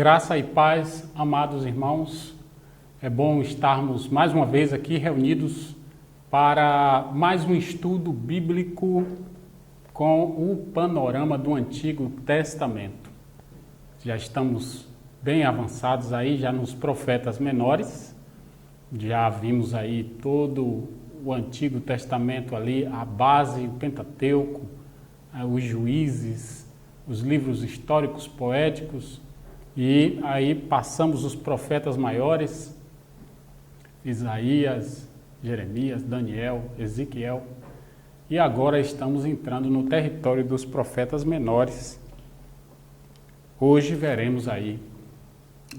Graça e paz, amados irmãos, é bom estarmos mais uma vez aqui reunidos para mais um estudo bíblico com o panorama do Antigo Testamento. Já estamos bem avançados aí, já nos profetas menores, já vimos aí todo o Antigo Testamento ali, a base, o Pentateuco, os Juízes, os livros históricos, poéticos, e aí passamos os profetas maiores, Isaías, Jeremias, Daniel, Ezequiel, e agora estamos entrando no território dos profetas menores. Hoje veremos aí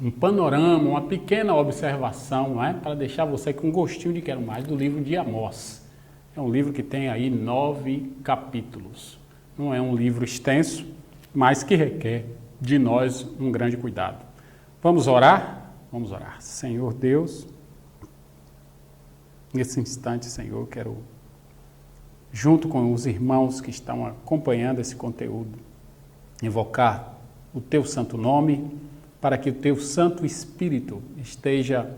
um panorama, uma pequena observação, não é? Para deixar você com um gostinho de quero mais, do livro de Amós. É um livro que tem aí 9 capítulos. Não é um livro extenso, mas que requer de nós um grande cuidado. Vamos orar? Vamos orar. Senhor Deus, nesse instante, Senhor, quero, junto com os irmãos que estão acompanhando esse conteúdo, invocar o Teu santo nome, para que o Teu Santo Espírito esteja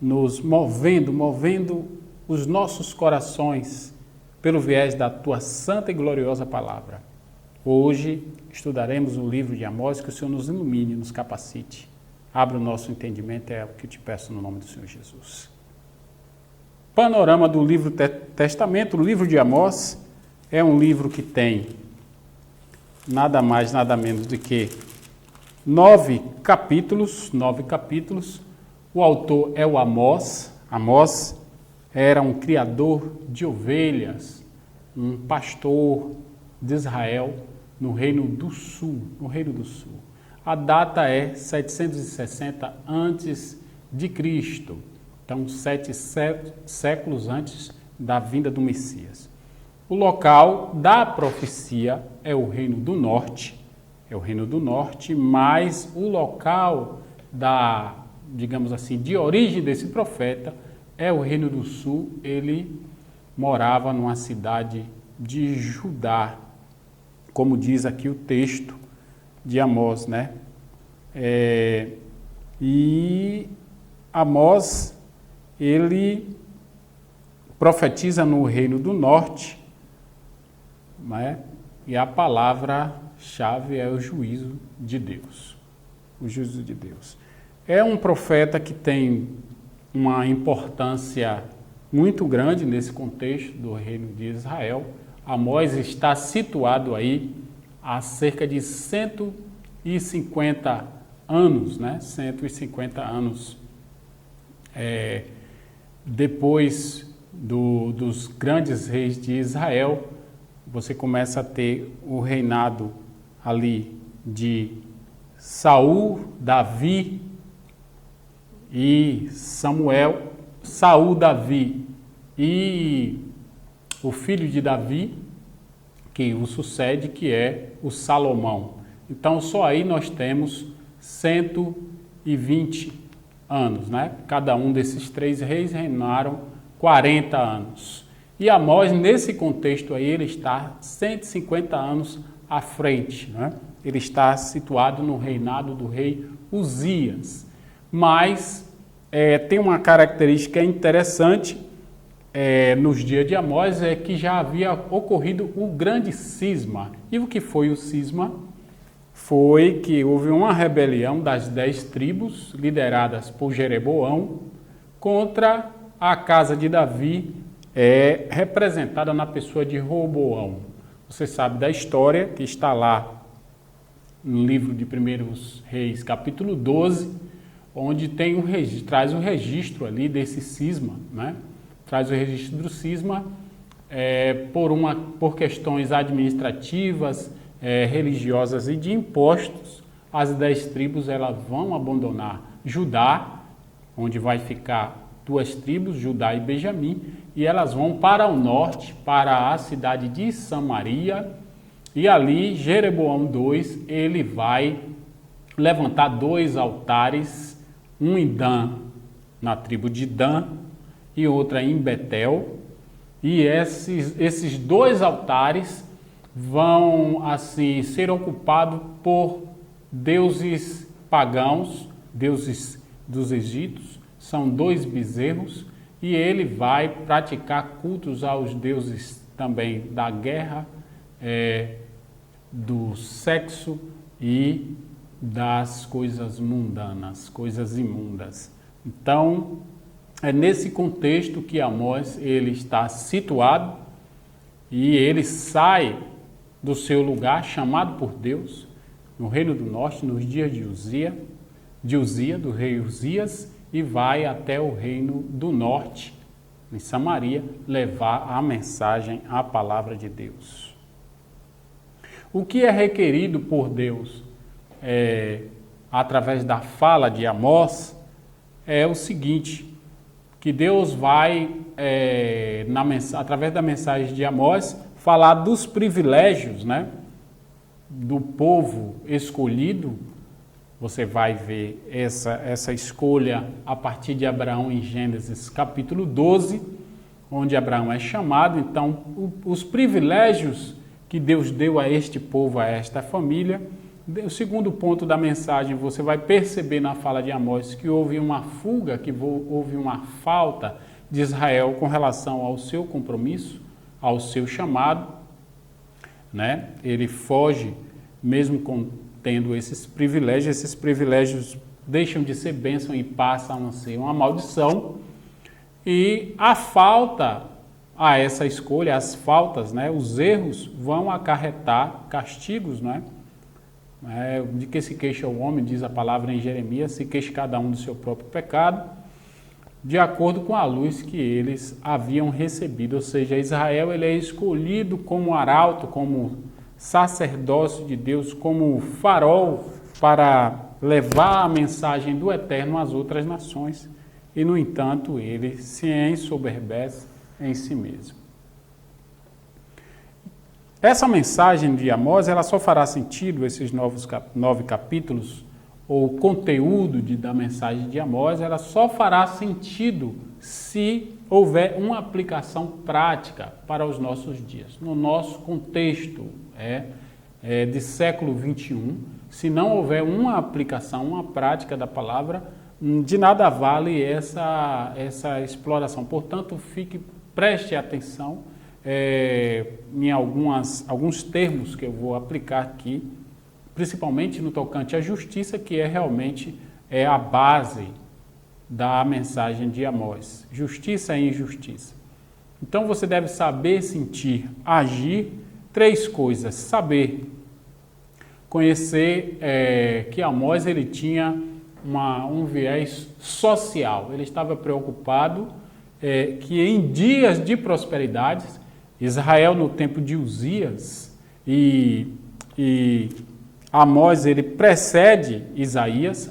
nos movendo os nossos corações pelo viés da Tua santa e gloriosa palavra. Hoje estudaremos o livro de Amós, que o Senhor nos ilumine, nos capacite. Abra o nosso entendimento, é o que eu te peço no nome do Senhor Jesus. Panorama do livro Testamento, o livro de Amós é um livro que tem nada mais, nada menos do que 9 capítulos. O autor é o Amós. Amós era um criador de ovelhas, um pastor de Israel no Reino do Sul. A data é 760 antes de Cristo. Então, 7 séculos antes da vinda do Messias. O local da profecia é o Reino do Norte. Mas o local digamos assim, de origem desse profeta é o Reino do Sul. Ele morava numa cidade de Judá, como diz aqui o texto de Amós, né? E Amós, ele profetiza no Reino do Norte, né? E a palavra-chave é o juízo de Deus. O juízo de Deus. É um profeta que tem uma importância muito grande nesse contexto do Reino de Israel. Amós está situado aí há cerca de 150 anos, né? 150 anos depois dos grandes reis de Israel. Você começa a ter o reinado ali de Saul, Davi e Samuel. Saul, Davi e o filho de Davi, que o sucede, que é o Salomão. Então, só aí nós temos 120 anos, né? Cada um desses 3 reis reinaram 40 anos. E Amós, nesse contexto aí, ele está 150 anos à frente, né? Ele está situado no reinado do rei Uzias. Mas tem uma característica interessante nos dias de Amós, é que já havia ocorrido o grande cisma. E o que foi o cisma? Foi que houve uma rebelião das 10 tribos, lideradas por Jeroboão, contra a casa de Davi, representada na pessoa de Roboão. Você sabe da história, que está lá no livro de 1 Reis, capítulo 12, onde traz o registro ali desse cisma, né? Traz o registro do cisma por questões administrativas, religiosas e de impostos. As 10 tribos elas vão abandonar Judá, onde vai ficar 2 tribos, Judá e Benjamim, e elas vão para o norte, para a cidade de Samaria, e ali Jeroboão II, ele vai levantar 2 altares, um em Dan, na tribo de Dan, e outra em Betel, e esses 2 altares vão assim ser ocupados por deuses pagãos, deuses dos egípcios, são 2 bezerros, e ele vai praticar cultos aos deuses também da guerra, do sexo e das coisas mundanas, coisas imundas. Então, é nesse contexto que Amós ele está situado, e ele sai do seu lugar, chamado por Deus, no Reino do Norte, nos dias de Uzia, do rei Uzias, e vai até o Reino do Norte, em Samaria, levar a mensagem, a palavra de Deus. O que é requerido por Deus através da fala de Amós é o seguinte, que Deus vai, através da mensagem de Amós, falar dos privilégios, né, do povo escolhido. Você vai ver essa escolha a partir de Abraão em Gênesis capítulo 12, onde Abraão é chamado. Então, os privilégios que Deus deu a este povo, a esta família. O segundo ponto da mensagem, você vai perceber na fala de Amós que houve uma fuga, que houve uma falta de Israel com relação ao seu compromisso, ao seu chamado, né? Ele foge, mesmo tendo esses privilégios deixam de ser bênção e passam a ser uma maldição. E a falta a essa escolha, as faltas, né? Os erros vão acarretar castigos, né? De que se queixa o homem, diz a palavra em Jeremias, se queixa cada um do seu próprio pecado, de acordo com a luz que eles haviam recebido. Ou seja, Israel ele é escolhido como arauto, como sacerdócio de Deus, como farol para levar a mensagem do Eterno às outras nações. E, no entanto, ele se ensoberbece em si mesmo. Essa mensagem de Amós, ela só fará sentido, esses 9 capítulos, ou o conteúdo da mensagem de Amós, ela só fará sentido se houver uma aplicação prática para os nossos dias. No nosso contexto de século 21, se não houver uma aplicação, uma prática da palavra, de nada vale essa exploração. Portanto, preste atenção em alguns termos que eu vou aplicar aqui, principalmente no tocante à justiça, que realmente a base da mensagem de Amós. Justiça e injustiça. Então você deve saber, sentir, agir. 3 coisas. Saber, conhecer que Amós ele tinha um viés social. Ele estava preocupado que em dias de prosperidade, Israel no tempo de Uzias, e Amós ele precede Isaías,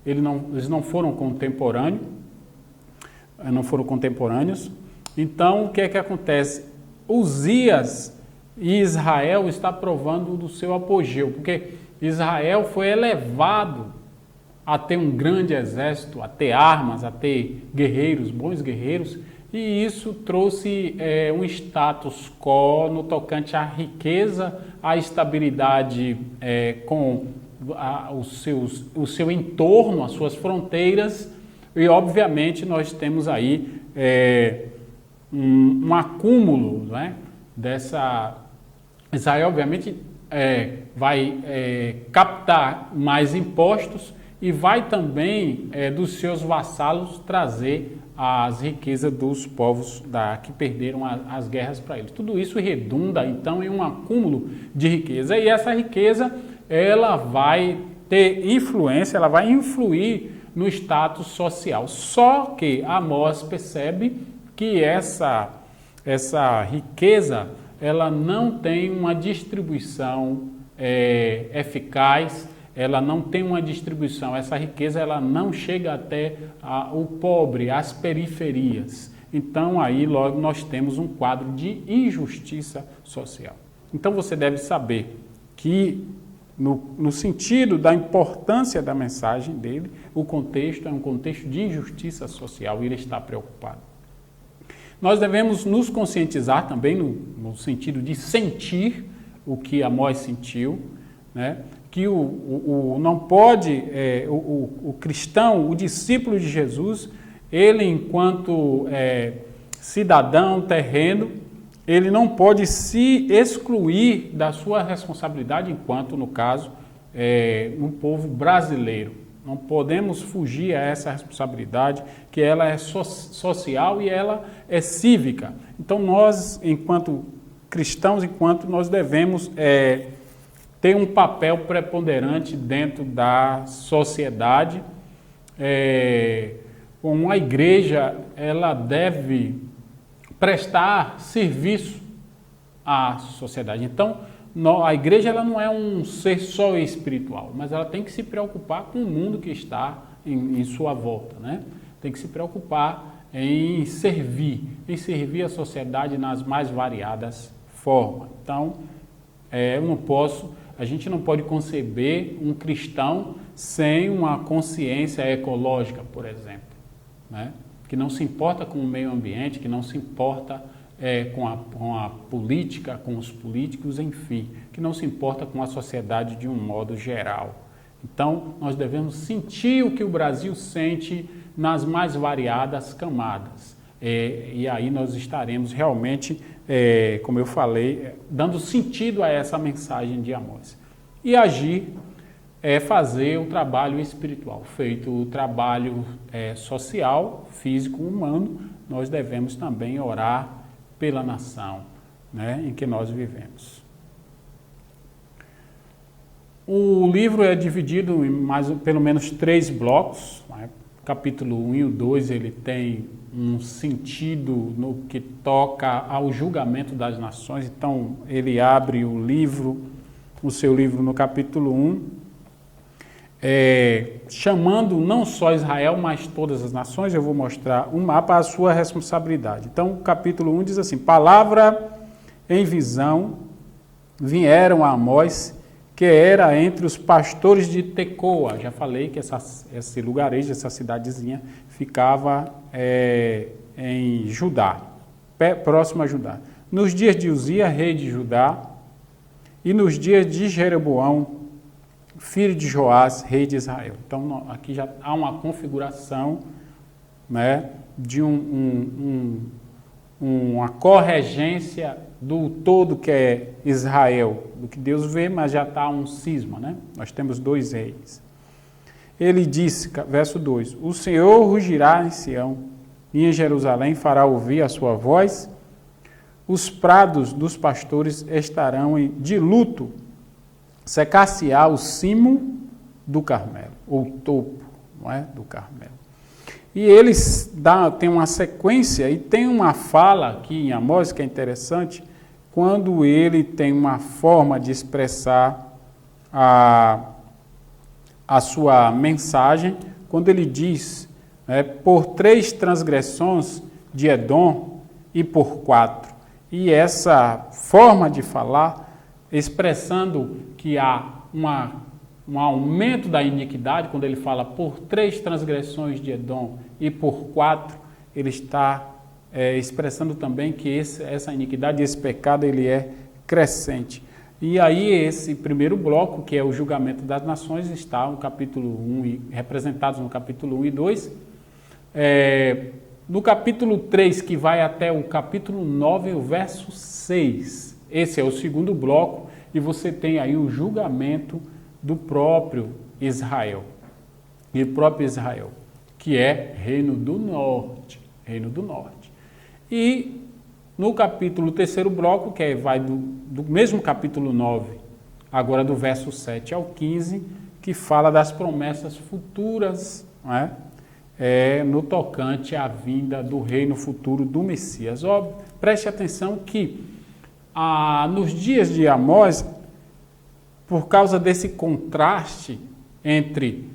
eles não foram contemporâneos. Então, o que é que acontece? Uzias e Israel está provando do seu apogeu, porque Israel foi elevado a ter um grande exército, a ter armas, a ter guerreiros, bons guerreiros, e isso trouxe um status quo no tocante à riqueza, à estabilidade com o seu entorno, as suas fronteiras, e obviamente nós temos aí um acúmulo, né, dessa... Israel obviamente vai captar mais impostos e vai também dos seus vassalos trazer as riquezas dos povos que perderam as guerras para eles. Tudo isso redunda então em um acúmulo de riqueza, e essa riqueza ela vai ter influência, ela vai influir no status social. Só que Amós percebe que essa riqueza ela não tem uma distribuição eficaz, ela não tem uma distribuição, essa riqueza ela não chega até o pobre, as periferias. Então aí logo nós temos um quadro de injustiça social. Então você deve saber que no sentido da importância da mensagem dele, o contexto é um contexto de injustiça social e ele está preocupado. Nós devemos nos conscientizar também no sentido de sentir o que Amós sentiu, né? Que não pode, o cristão, o discípulo de Jesus, ele enquanto cidadão terreno, ele não pode se excluir da sua responsabilidade enquanto, no caso, um povo brasileiro. Não podemos fugir a essa responsabilidade, que ela é social e ela é cívica. Então nós, enquanto cristãos, nós devemos ter um papel preponderante dentro da sociedade. Uma igreja, ela deve prestar serviço à sociedade. Então, a igreja ela não é um ser só espiritual, mas ela tem que se preocupar com o mundo que está em sua volta, né? Tem que se preocupar em servir a sociedade nas mais variadas formas. Então, a gente não pode conceber um cristão sem uma consciência ecológica, por exemplo, né? Que não se importa com o meio ambiente, que não se importa com a política, com os políticos, enfim, que não se importa com a sociedade de um modo geral. Então, nós devemos sentir o que o Brasil sente nas mais variadas camadas. E aí nós estaremos realmente, como eu falei, dando sentido a essa mensagem de Amós. E agir é fazer o trabalho espiritual. Feito o trabalho social, físico, humano, nós devemos também orar pela nação, né, em que nós vivemos. O livro é dividido em pelo menos 3 blocos. Né? Capítulo 1 e o 2 ele tem um sentido no que toca ao julgamento das nações. Então ele abre o seu livro no capítulo 1, chamando não só Israel, mas todas as nações. Eu vou mostrar um mapa, a sua responsabilidade. Então, o capítulo 1 diz assim: palavra em visão vieram a Amós, que era entre os pastores de Tecoa. Já falei que esse lugarejo, essa cidadezinha, ficava em Judá, próximo a Judá. Nos dias de Uzia, rei de Judá, e nos dias de Jeroboão, filho de Joás, rei de Israel. Então, aqui já há uma configuração, né, de uma corregência do todo que é Israel, do que Deus vê, mas já está um cisma, né? Nós temos 2 reis. Ele disse, verso 2, o Senhor rugirá em Sião, e em Jerusalém fará ouvir a sua voz, os prados dos pastores estarão de luto, secar-se-á o cimo do Carmelo, ou o topo, não é, do Carmelo. E eles têm uma sequência e tem uma fala aqui em Amós que é interessante, quando ele tem uma forma de expressar a sua mensagem, quando ele diz, por 3 transgressões de Edom e por 4. E essa forma de falar, expressando que há um aumento da iniquidade, quando ele fala por 3 transgressões de Edom e por 4, ele está expressando também que essa iniquidade, esse pecado, ele é crescente. E aí esse primeiro bloco, que é o julgamento das nações, está no capítulo 1, representados no capítulo 1 e 2. No capítulo 3, que vai até o capítulo 9, o verso 6, esse é o segundo bloco, e você tem aí o julgamento do próprio Israel. E o próprio Israel, que é Reino do Norte. Reino do Norte. E no capítulo, terceiro bloco, que vai do mesmo capítulo 9, agora do verso 7 ao 15, que fala das promessas futuras, não é? No tocante à vinda do reino futuro do Messias. Preste atenção que nos dias de Amós, por causa desse contraste entre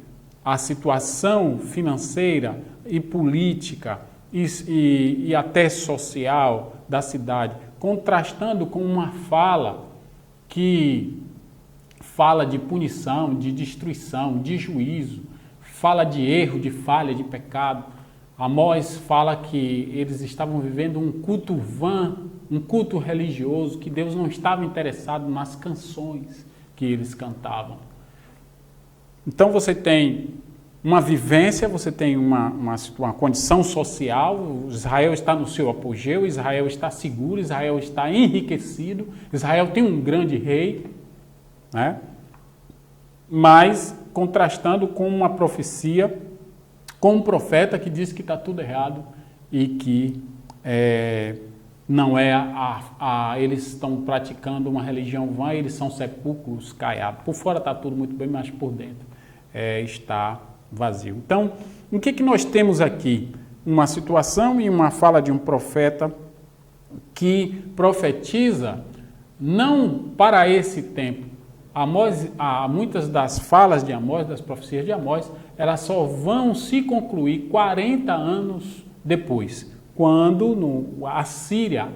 a situação financeira e política e até social da cidade, contrastando com uma fala que fala de punição, de destruição, de juízo, fala de erro, de falha, de pecado. Amós fala que eles estavam vivendo um culto vã, um culto religioso, que Deus não estava interessado nas canções, que eles cantavam. Então você tem uma vivência, você tem uma condição social, Israel está no seu apogeu, Israel está seguro, Israel está enriquecido, Israel tem um grande rei, né? Mas contrastando com uma profecia, com um profeta que diz que está tudo errado e que não é eles estão praticando uma religião vã, eles são sepulcros caiados. Por fora está tudo muito bem, mas por dentro está vazio. Então, o que nós temos aqui? Uma situação e uma fala de um profeta que profetiza não para esse tempo. Muitas das falas de Amós, das profecias de Amós, elas só vão se concluir 40 anos depois, quando a Síria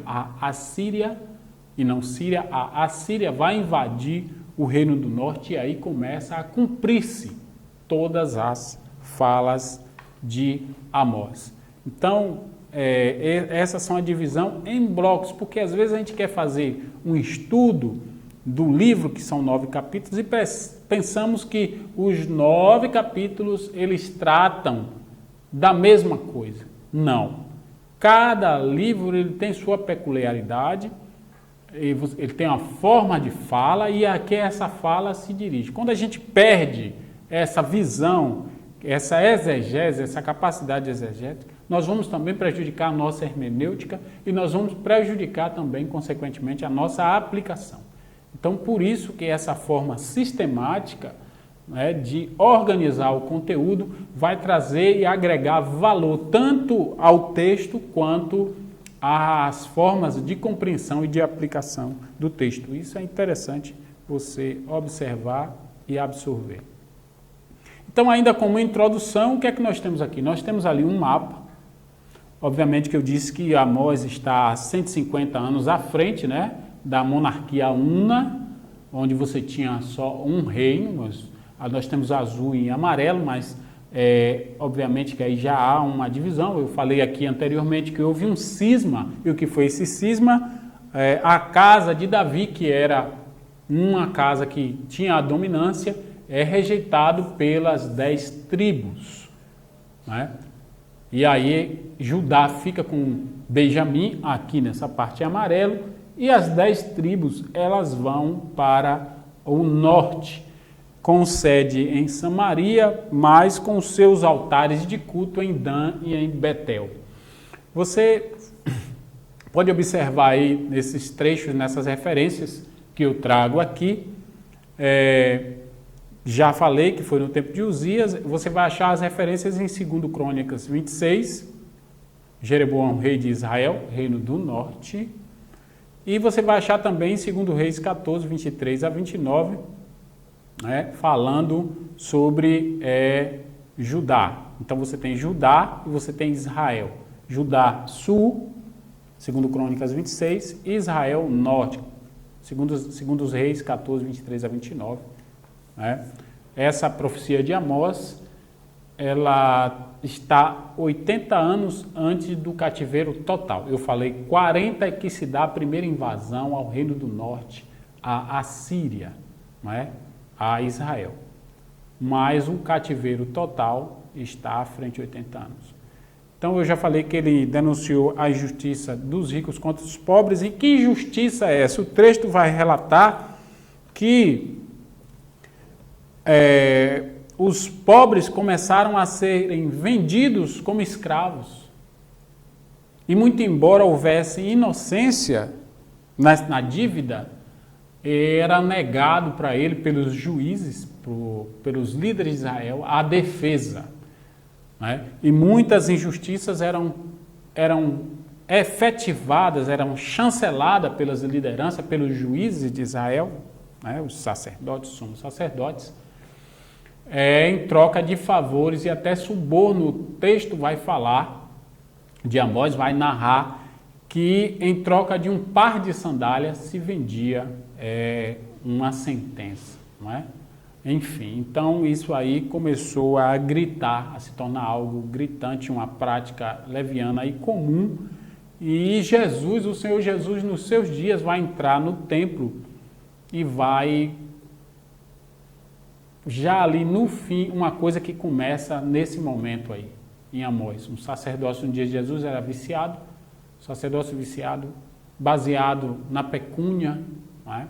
vai invadir o Reino do Norte e aí começa a cumprir-se todas as falas de Amós. Então, essas são a divisão em blocos, porque às vezes a gente quer fazer um estudo do livro, que são 9 capítulos, e pensamos que os 9 capítulos eles tratam da mesma coisa. Não. Cada livro ele tem sua peculiaridade, ele tem uma forma de fala e a que essa fala se dirige. Quando a gente perde essa visão, essa exegese, essa capacidade exegética, nós vamos também prejudicar a nossa hermenêutica e nós vamos prejudicar também, consequentemente, a nossa aplicação. Então, por isso que essa forma sistemática, né, de organizar o conteúdo vai trazer e agregar valor tanto ao texto quanto às formas de compreensão e de aplicação do texto. Isso é interessante você observar e absorver. Então, ainda como introdução, o que é que nós temos aqui? Nós temos ali um mapa. Obviamente que eu disse que Amós está há 150 anos à frente, né, da monarquia una, onde você tinha só um reino. Nós temos azul e amarelo, mas obviamente que aí já há uma divisão. Eu falei aqui anteriormente que houve um cisma, e o que foi esse cisma? A casa de Davi, que era uma casa que tinha a dominância, é rejeitado pelas 10 tribos, né? E aí Judá fica com Benjamim, aqui nessa parte amarelo, e as 10 tribos elas vão para o norte, com sede em Samaria, mas com seus altares de culto em Dan e em Betel. Você pode observar aí nesses trechos, nessas referências que eu trago aqui, já falei que foi no tempo de Uzias, você vai achar as referências em 2 Crônicas 26, Jeroboão, rei de Israel, reino do norte, e você vai achar também em 2 Reis 14, 23 a 29, falando sobre Judá. Então você tem Judá e você tem Israel. Judá sul, 2 Crônicas 26, e Israel norte, segundo os Reis 14, 23 a 29. Essa profecia de Amós, ela está 80 anos antes do cativeiro total. Eu falei 40 é que se dá a primeira invasão ao Reino do Norte, a Síria, a Israel. Mas o cativeiro total está à frente de 80 anos. Então eu já falei que ele denunciou a injustiça dos ricos contra os pobres. E que injustiça é essa? O texto vai relatar que os pobres começaram a serem vendidos como escravos. E muito embora houvesse inocência na dívida, era negado para ele pelos juízes, pelos líderes de Israel, a defesa. E muitas injustiças eram efetivadas, eram chanceladas pelas lideranças, pelos juízes de Israel, os sacerdotes, sumos sacerdotes, em troca de favores e até suborno. O texto vai falar de Amós, vai narrar que em troca de um par de sandálias se vendia uma sentença, Enfim, então isso aí começou a gritar, a se tornar algo gritante, uma prática leviana e comum. E o Senhor Jesus, nos seus dias, vai entrar no templo e vai já ali no fim, uma coisa que começa nesse momento aí, em Amós. Um sacerdócio no dia de Jesus era viciado, sacerdócio viciado, baseado na pecúnia, né?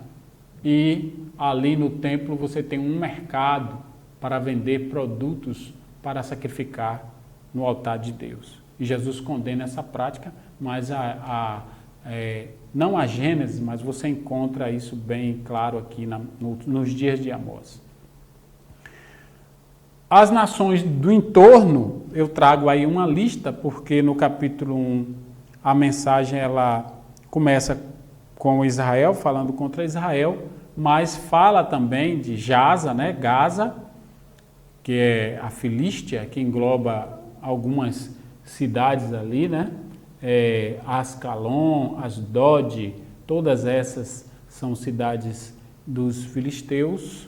E ali no templo você tem um mercado para vender produtos para sacrificar no altar de Deus. E Jesus condena essa prática, mas não a Gênesis, mas você encontra isso bem claro aqui nos dias de Amós. As nações do entorno, eu trago aí uma lista, porque no capítulo 1 a mensagem ela começa com Israel, falando contra Israel, mas fala também de Gaza, né? Gaza, que é a Filístia, que engloba algumas cidades ali, né? Ascalon, Asdod, todas essas são cidades dos filisteus,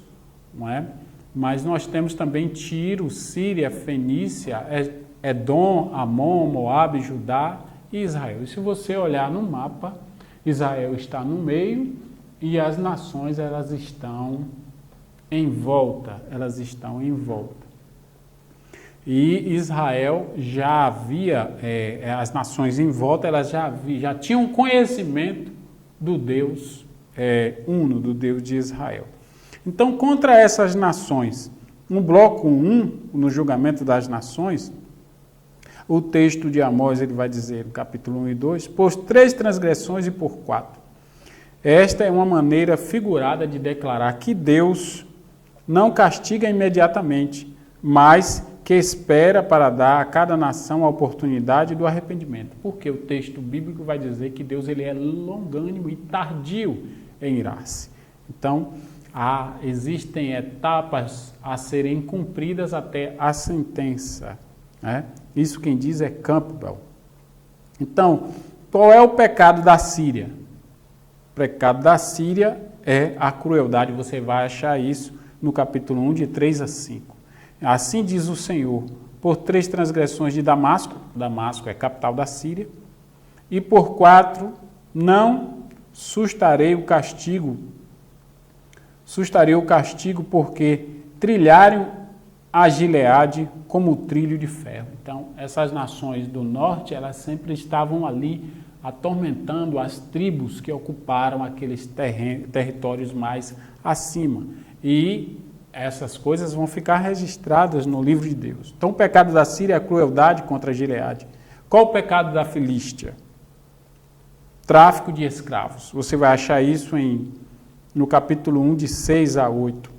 não é? Mas nós temos também Tiro, Síria, Fenícia, Edom, Amon, Moabe, Judá e Israel. E se você olhar no mapa, Israel está no meio e as nações elas estão em volta, E Israel já havia, as nações em volta, elas já tinham conhecimento do Deus uno, do Deus de Israel. Então, contra essas nações, no bloco 1, no julgamento das nações, o texto de Amós ele vai dizer, no capítulo 1 e 2, por 3 transgressões e por 4. Esta é uma maneira figurada de declarar que Deus não castiga imediatamente, mas que espera para dar a cada nação a oportunidade do arrependimento. Porque o texto bíblico vai dizer que Deus ele é longânimo e tardio em irar-se. Então, existem etapas a serem cumpridas até a sentença, né? Isso quem diz é Campbell. Então, qual é o pecado da Síria? O pecado da Síria é a crueldade. Você vai achar isso no capítulo 1, de 3 a 5. Assim diz o Senhor, por 3 transgressões de Damasco, Damasco é a capital da Síria, e por 4, não sustarei o castigo porque trilharam a Gileade como trilho de ferro. Então, essas nações do norte, elas sempre estavam ali atormentando as tribos que ocuparam aqueles territórios mais acima. E essas coisas vão ficar registradas no livro de Deus. Então, o pecado da Síria é a crueldade contra a Gileade. Qual o pecado da Filístia? Tráfico de escravos. Você vai achar isso no capítulo 1, de 6 a 8.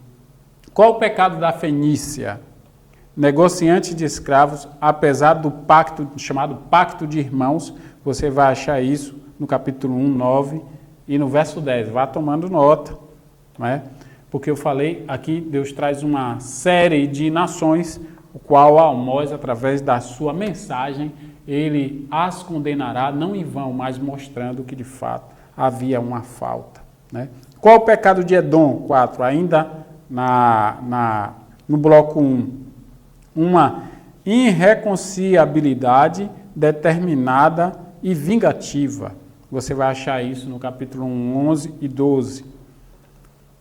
Qual o pecado da Fenícia? Negociante de escravos, apesar do pacto, chamado Pacto de Irmãos, você vai achar isso no capítulo 1, 9 e no verso 10. Vá tomando nota, não é? Porque eu falei aqui, Deus traz uma série de nações, o qual Amós, através da sua mensagem, ele as condenará, não em vão, mas mostrando que de fato havia uma falta, né? Qual o pecado de Edom? 4. Ainda no bloco 1. Uma irreconciliabilidade determinada e vingativa. Você vai achar isso no capítulo 1, 11 e 12.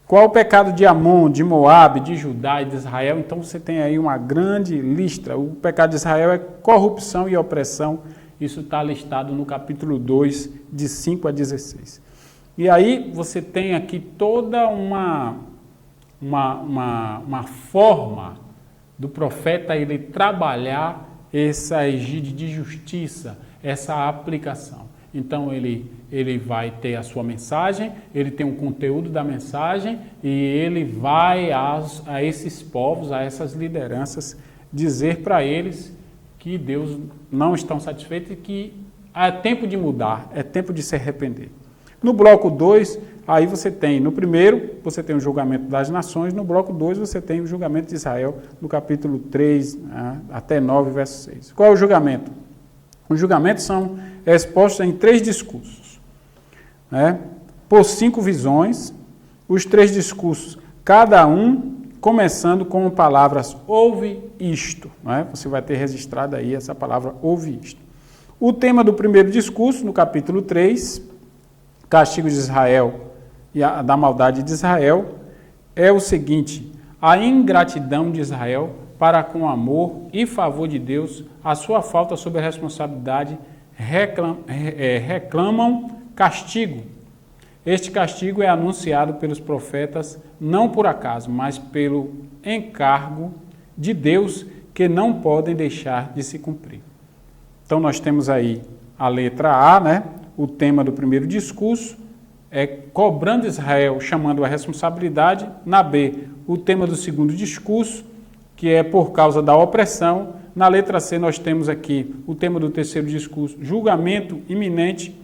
Qual o pecado de Amon, de Moabe, de Judá e de Israel? Então você tem aí uma grande lista. O pecado de Israel é corrupção e opressão. Isso está listado no capítulo 2, de 5 a 16. E aí você tem aqui toda uma forma do profeta ele trabalhar essa egíde de justiça, essa aplicação. Então ele vai ter a sua mensagem, ele tem um conteúdo da mensagem e ele vai a esses povos, a essas lideranças, dizer para eles que Deus não está satisfeito e que é tempo de mudar, é tempo de se arrepender. No bloco 2, aí você tem, no primeiro, você tem o julgamento das nações, no bloco 2 você tem o julgamento de Israel, no capítulo 3 até 9, verso 6. Qual é o julgamento? Os julgamentos são expostos em 3 discursos, né? Por 5 visões, os 3 discursos, cada um começando com palavras ouve isto, né? Você vai ter registrado aí essa palavra ouve isto. O tema do primeiro discurso, no capítulo 3, castigo de Israel e da maldade de Israel, é o seguinte: a ingratidão de Israel para com o amor e favor de Deus, a sua falta sobre a responsabilidade, reclamam castigo. Este castigo é anunciado pelos profetas não por acaso, mas pelo encargo de Deus, que não podem deixar de se cumprir. Então nós temos aí a letra A, né? O tema do primeiro discurso é cobrando Israel, chamando a responsabilidade. Na B, o tema do segundo discurso, que é por causa da opressão. Na letra C nós temos aqui o tema do terceiro discurso, julgamento iminente,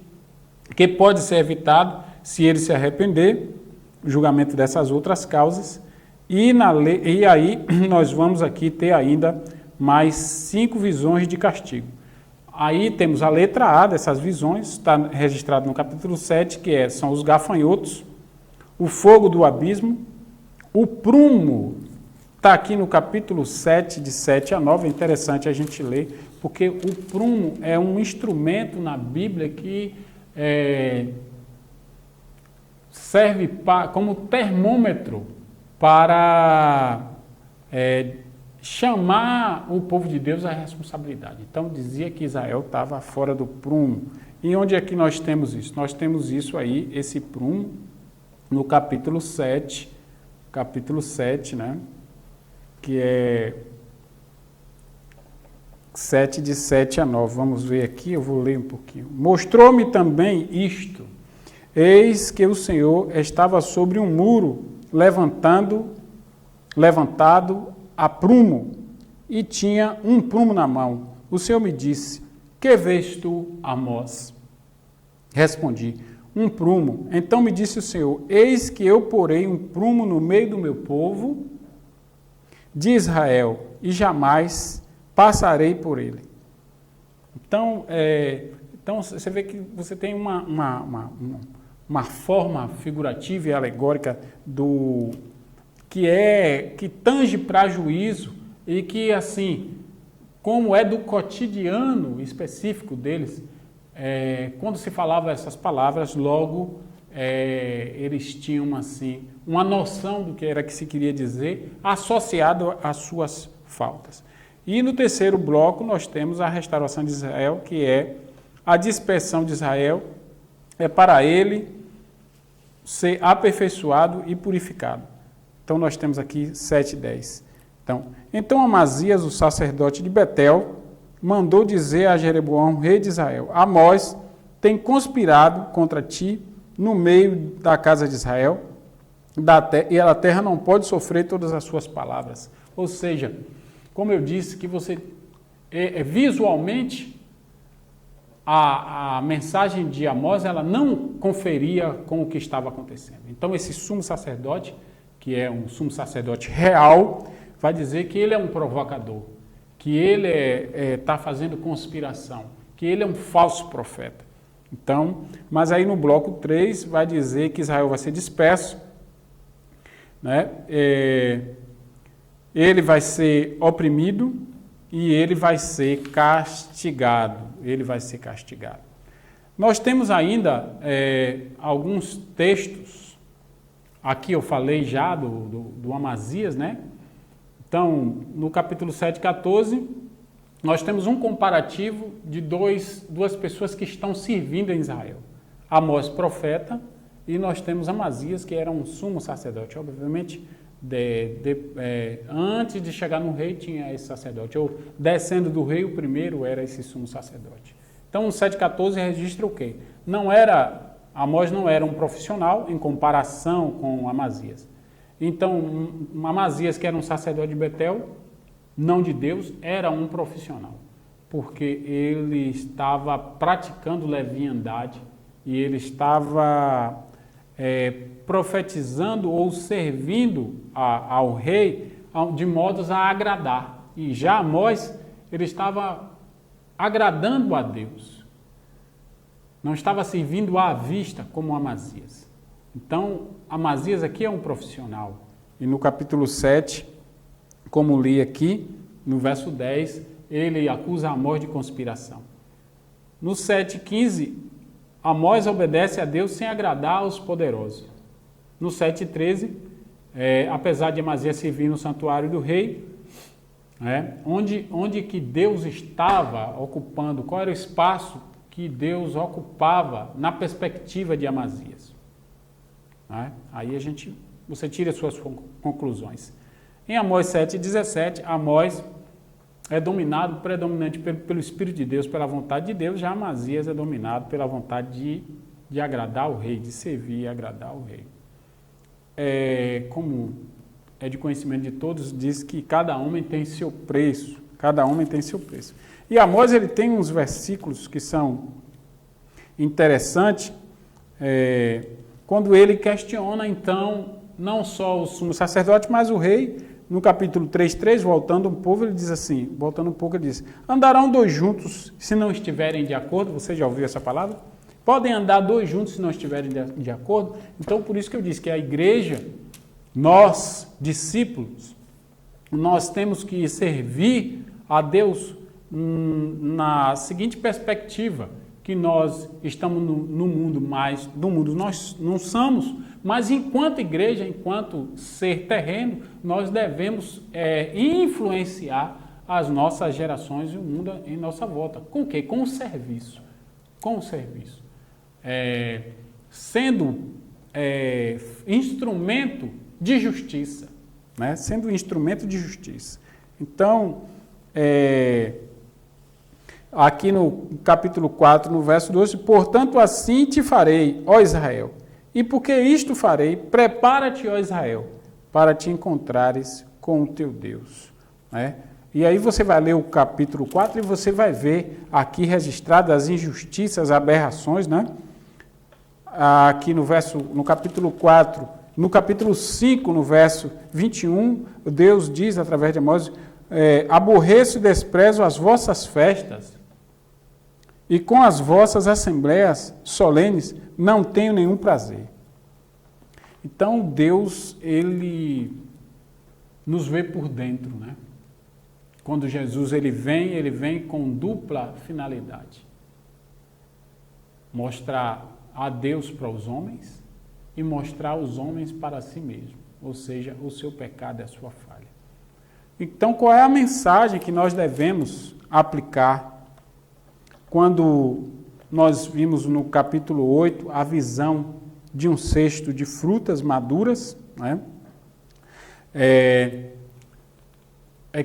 que pode ser evitado se ele se arrepender, o julgamento dessas outras causas. E aí nós vamos aqui ter ainda mais 5 visões de castigo. Aí temos a letra A dessas visões, está registrado no capítulo 7, que são os gafanhotos, o fogo do abismo, o prumo, está aqui no capítulo 7, de 7 a 9, é interessante a gente ler, porque o prumo é um instrumento na Bíblia que serve como termômetro para chamar o povo de Deus à responsabilidade. Então dizia que Israel estava fora do prumo. E onde é que nós temos isso? Nós temos isso aí, esse prumo, no capítulo 7, né? Que é 7, de 7 a 9. Vamos ver aqui, eu vou ler um pouquinho. Mostrou-me também isto. Eis que o Senhor estava sobre um muro, levantado a prumo, e tinha um prumo na mão. O Senhor me disse: que vês tu, Amós? Respondi: um prumo. Então me disse o Senhor: eis que eu porei um prumo no meio do meu povo, de Israel, e jamais passarei por ele. Então você vê que você tem uma forma figurativa e alegórica que tange para juízo e que, assim, como é do cotidiano específico deles, quando se falava essas palavras, logo eles tinham, assim, uma noção do que era que se queria dizer, associado às suas faltas. E no terceiro bloco nós temos a restauração de Israel, que é a dispersão de Israel, para ele ser aperfeiçoado e purificado. Então nós temos aqui 7:10. Então Amazias, o sacerdote de Betel, mandou dizer a Jeroboão, rei de Israel: Amós tem conspirado contra ti no meio da casa de Israel, e a terra não pode sofrer todas as suas palavras. Ou seja, como eu disse, que você visualmente a mensagem de Amós, ela não conferia com o que estava acontecendo. Então esse sumo sacerdote, que é um sumo sacerdote real, vai dizer que ele é um provocador, que ele está fazendo conspiração, que ele é um falso profeta. Então, mas aí no bloco 3 vai dizer que Israel vai ser disperso, né? Ele vai ser oprimido e ele vai ser castigado. Nós temos ainda alguns textos. Aqui eu falei já do Amazias, né? Então, no capítulo 7, 14, nós temos um comparativo de duas pessoas que estão servindo em Israel. Amós, profeta, e nós temos Amazias, que era um sumo sacerdote. Obviamente, antes de chegar no rei, tinha esse sacerdote. Ou descendo do rei, o primeiro era esse sumo sacerdote. Então, o 7,14 registra o quê? Amós não era um profissional em comparação com Amazias. Então, Amazias, que era um sacerdote de Betel, não de Deus, era um profissional, porque ele estava praticando leviandade e ele estava profetizando ou servindo ao rei de modos a agradar. E já Amós, ele estava agradando a Deus, não estava servindo à vista como Amazias. Então, Amazias aqui é um profissional. E no capítulo 7, como li aqui, no verso 10, ele acusa Amós de conspiração. No 7,15, Amós obedece a Deus sem agradar aos poderosos. No 7,13, apesar de Amazias servir no santuário do rei, onde que Deus estava ocupando, qual era o espaço que Deus ocupava na perspectiva de Amazias. Aí você tira as suas conclusões. Em Amós 7,17, Amós é dominado predominante pelo Espírito de Deus, pela vontade de Deus, já Amazias é dominado pela vontade de agradar o rei, de servir e agradar o rei. Como é de conhecimento de todos, diz que cada homem tem seu preço, cada homem tem seu preço. E Amós, ele tem uns versículos que são interessantes, quando ele questiona, então, não só o sumo sacerdote, mas o rei. No capítulo 3:3, voltando um pouco, ele diz: andarão dois juntos se não estiverem de acordo. Você já ouviu essa palavra? Podem andar dois juntos se não estiverem de acordo. Então, por isso que eu disse que a igreja, nós, discípulos, nós temos que servir a Deus na seguinte perspectiva, que nós estamos no mundo, mas do mundo nós não somos, mas enquanto igreja, enquanto ser terreno, nós devemos influenciar as nossas gerações e o mundo em nossa volta. Com o quê? Com o serviço. Com o serviço. Sendo instrumento de justiça. Né? Sendo instrumento de justiça. Então, aqui no capítulo 4, no verso 12, portanto assim te farei, ó Israel, e porque isto farei, prepara-te, ó Israel, para te encontrares com o teu Deus. Né? E aí você vai ler o capítulo 4 e você vai ver aqui registradas as injustiças, aberrações, né? Aqui no capítulo 4, no capítulo 5, no verso 21, Deus diz através de Amós, aborreço e desprezo as vossas festas, e com as vossas assembleias solenes não tenho nenhum prazer. Então Deus, ele nos vê por dentro, né? Quando Jesus ele vem com dupla finalidade. Mostrar a Deus para os homens e mostrar os homens para si mesmo, ou seja, o seu pecado e a sua falha. Então, qual é a mensagem que nós devemos aplicar quando nós vimos no capítulo 8 a visão de um cesto de frutas maduras, né?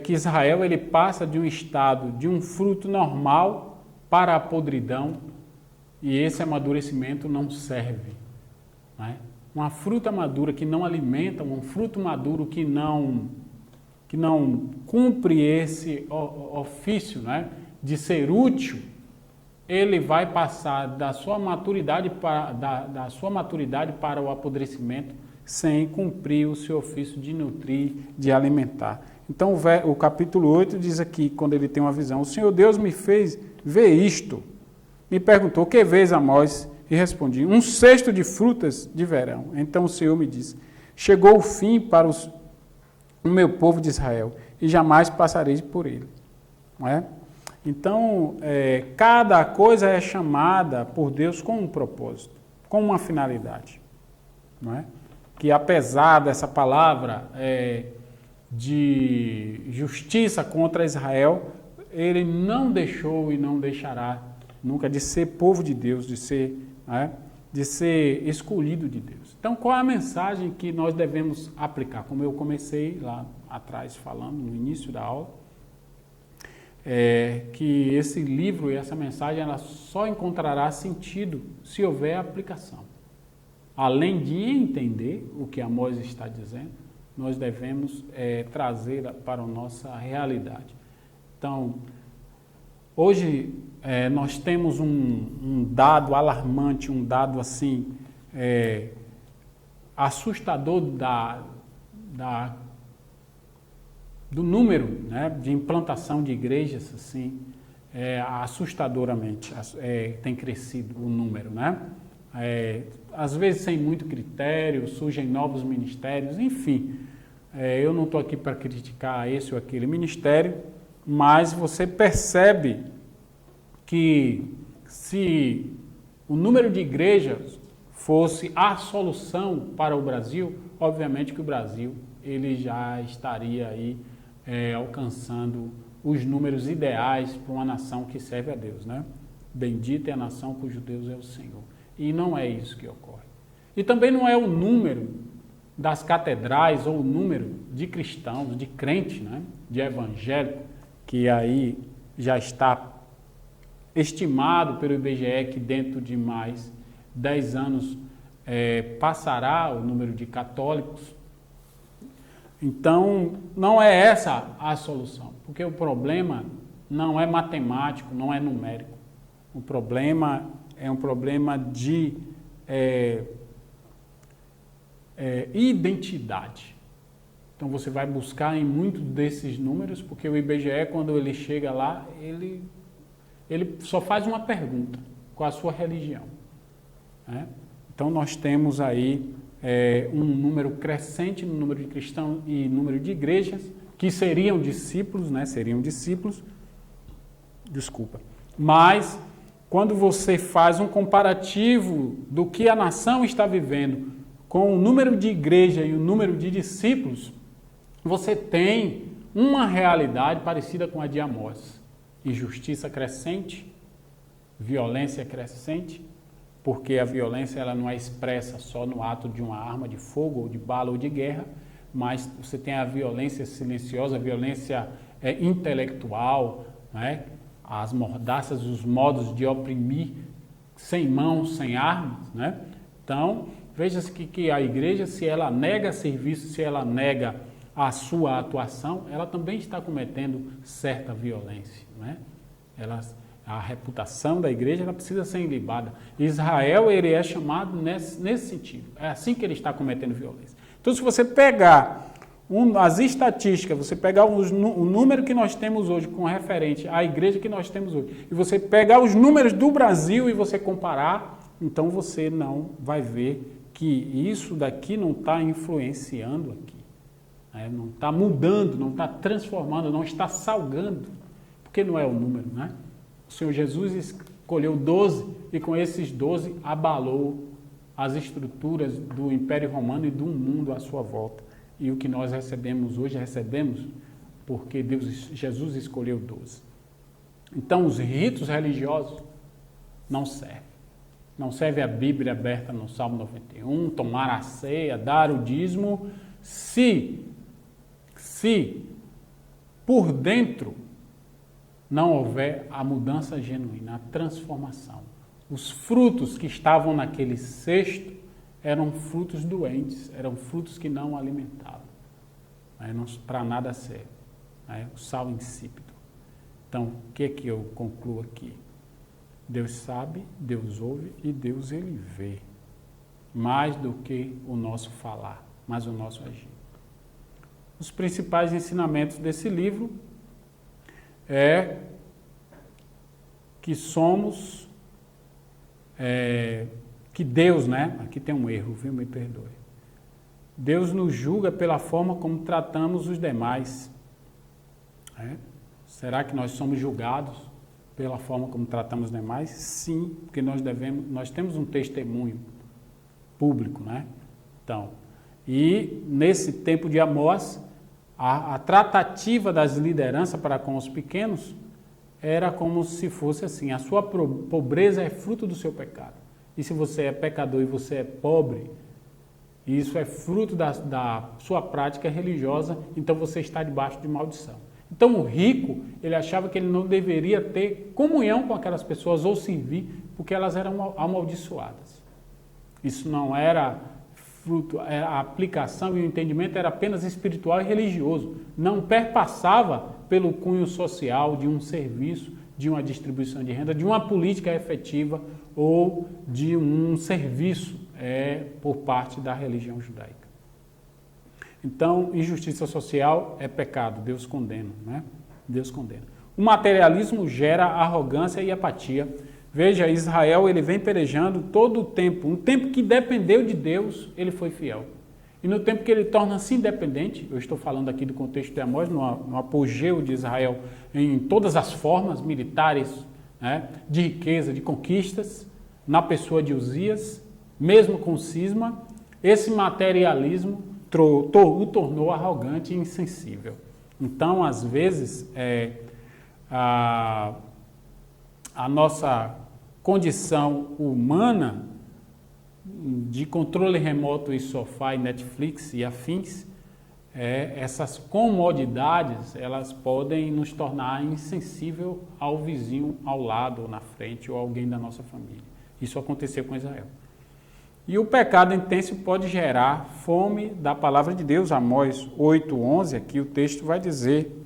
Que Israel ele passa de um estado de um fruto normal para a podridão, e esse amadurecimento não serve. Né? Uma fruta madura que não alimenta, um fruto maduro que não cumpre esse ofício, né, de ser útil, ele vai passar da sua maturidade para o apodrecimento sem cumprir o seu ofício de nutrir, de alimentar. Então o capítulo 8 diz aqui, quando ele tem uma visão, o Senhor Deus me fez ver isto, me perguntou, que vês, Amós? E respondi, um cesto de frutas de verão. Então o Senhor me disse, chegou o fim para o meu povo de Israel, e jamais passarei por ele. Não é? Então, cada coisa é chamada por Deus com um propósito, com uma finalidade. Não é? Que apesar dessa palavra de justiça contra Israel, ele não deixou e não deixará nunca de ser povo de Deus, de ser escolhido de Deus. Então, qual é a mensagem que nós devemos aplicar? Como eu comecei lá atrás falando, no início da aula, que esse livro e essa mensagem ela só encontrará sentido se houver aplicação. Além de entender o que Amós está dizendo, nós devemos trazer para a nossa realidade. Então, hoje nós temos um dado alarmante, um dado assim assustador do número, né, de implantação de igrejas, assim, assustadoramente tem crescido o número, né? Às vezes sem muito critério, surgem novos ministérios, enfim. Eu não estou aqui para criticar esse ou aquele ministério, mas você percebe que se o número de igrejas fosse a solução para o Brasil, obviamente que o Brasil ele já estaria aí alcançando os números ideais para uma nação que serve a Deus, né? Bendita é a nação cujo Deus é o Senhor. E não é isso que ocorre. E também não é o número das catedrais ou o número de cristãos, de crentes, né? De evangélico, que aí já está estimado pelo IBGE que dentro de mais 10 anos passará o número de católicos. Então, não é essa a solução, porque o problema não é matemático, não é numérico. O problema é um problema de identidade. Então, você vai buscar em muitos desses números, porque o IBGE, quando ele chega lá, ele só faz uma pergunta: qual a sua religião? Então, nós temos aí um número crescente no número de cristãos e número de igrejas que seriam discípulos, né? Seriam discípulos. Desculpa. Mas, quando você faz um comparativo do que a nação está vivendo com o número de igreja e o número de discípulos, você tem uma realidade parecida com a de Amós. Injustiça crescente, violência crescente, porque a violência ela não é expressa só no ato de uma arma de fogo, ou de bala, ou de guerra, mas você tem a violência silenciosa, a violência intelectual, né? As mordaças, os modos de oprimir sem mãos, sem armas, né? Então, veja-se que a igreja, se ela nega serviço, se ela nega a sua atuação, ela também está cometendo certa violência, né? A reputação da igreja ela precisa ser ilibada. Israel ele é chamado nesse sentido. É assim que ele está cometendo violência. Então, se você pegar as estatísticas, você pegar o número que nós temos hoje com referente à igreja que nós temos hoje, e você pegar os números do Brasil e você comparar, então você não vai ver que isso daqui não está influenciando aqui. Não está mudando, não está transformando, não está salgando, porque não é o número, né? O Senhor Jesus escolheu 12 e com esses 12 abalou as estruturas do Império Romano e do mundo à sua volta. E o que nós recebemos hoje, recebemos porque Jesus escolheu 12. Então, os ritos religiosos não servem. Não serve a Bíblia aberta no Salmo 91, tomar a ceia, dar o dízimo, se por dentro não houver a mudança genuína, a transformação. Os frutos que estavam naquele cesto eram frutos doentes, eram frutos que não alimentavam. Para nada serve. O sal insípido. Então, o que eu concluo aqui? Deus sabe, Deus ouve e Deus ele vê. Mais do que o nosso falar, mas o nosso agir. Os principais ensinamentos desse livro é que somos, que Deus, né? Aqui tem um erro, viu? Me perdoe. Deus nos julga pela forma como tratamos os demais. Será que nós somos julgados pela forma como tratamos os demais? Sim, porque nós temos um testemunho público, né? Então, e nesse tempo de Amós, a tratativa das lideranças para com os pequenos era como se fosse assim: a sua pobreza é fruto do seu pecado. E se você é pecador e você é pobre, e isso é fruto da sua prática religiosa, então você está debaixo de maldição. Então o rico, ele achava que ele não deveria ter comunhão com aquelas pessoas ou servir, porque elas eram amaldiçoadas. Isso não era fruto, a aplicação e o entendimento era apenas espiritual e religioso. Não perpassava pelo cunho social de um serviço, de uma distribuição de renda, de uma política efetiva ou de um serviço por parte da religião judaica. Então, injustiça social é pecado, Deus condena, né? Deus condena. O materialismo gera arrogância e apatia. Veja, Israel ele vem pelejando todo o tempo. Um tempo que dependeu de Deus, ele foi fiel. E no tempo que ele torna-se independente, eu estou falando aqui do contexto de Amós, no apogeu de Israel em todas as formas militares, né, de riqueza, de conquistas, na pessoa de Uzias, Mesmo com cisma, esse materialismo o tornou arrogante e insensível. Então, às vezes, a nossa condição humana de controle remoto e sofá e Netflix e afins, essas comodidades, elas podem nos tornar insensível ao vizinho ao lado, ou na frente, ou alguém da nossa família. Isso aconteceu com Israel. E o pecado intenso pode gerar fome da palavra de Deus. Amós 8:11, aqui o texto vai dizer,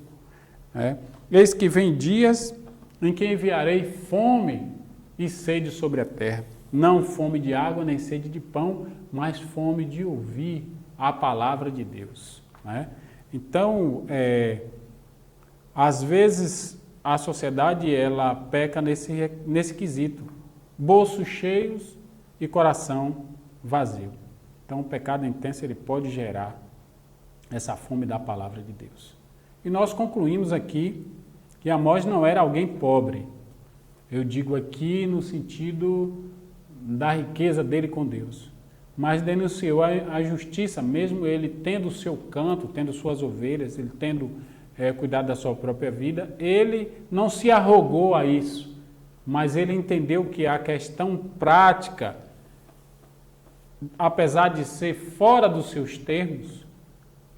eis que vem dias em que enviarei fome e sede sobre a terra. Não fome de água, nem sede de pão, mas fome de ouvir a palavra de Deus. Então, às vezes, a sociedade ela peca nesse quesito. Bolsos cheios e coração vazio. Então, o pecado intenso ele pode gerar essa fome da palavra de Deus. E nós concluímos aqui que Amós não era alguém pobre. Eu digo aqui no sentido da riqueza dele com Deus. Mas denunciou a justiça, mesmo ele tendo o seu canto, tendo suas ovelhas, ele tendo cuidado da sua própria vida, ele não se arrogou a isso, mas ele entendeu que a questão prática, apesar de ser fora dos seus termos,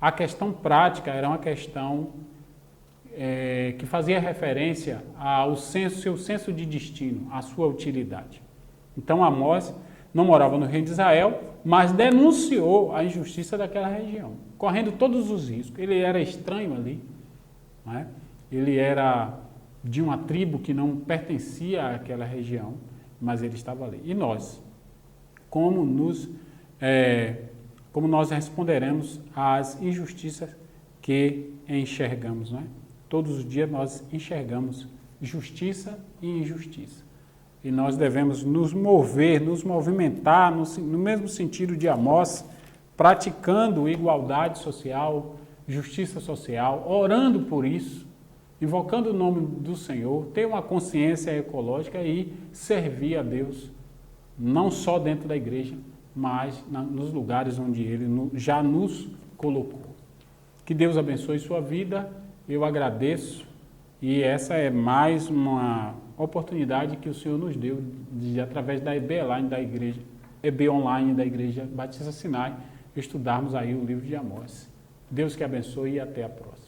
a questão prática era uma questão que fazia referência ao seu senso de destino, à sua utilidade. Então Amós não morava no reino de Israel, mas denunciou a injustiça daquela região, correndo todos os riscos. Ele era estranho ali, ele era de uma tribo que não pertencia àquela região, mas ele estava ali. E nós, como nós responderemos às injustiças que enxergamos, Todos os dias nós enxergamos justiça e injustiça. E nós devemos nos movimentar no mesmo sentido de Amós, praticando igualdade social, justiça social, orando por isso, invocando o nome do Senhor, ter uma consciência ecológica e servir a Deus, não só dentro da igreja, mas nos lugares onde Ele já nos colocou. Que Deus abençoe sua vida, eu agradeço, e essa é mais uma oportunidade que o Senhor nos deu de, através da EB Online da Igreja Batista Sinai, estudarmos aí o livro de Amós. Deus que abençoe e até a próxima.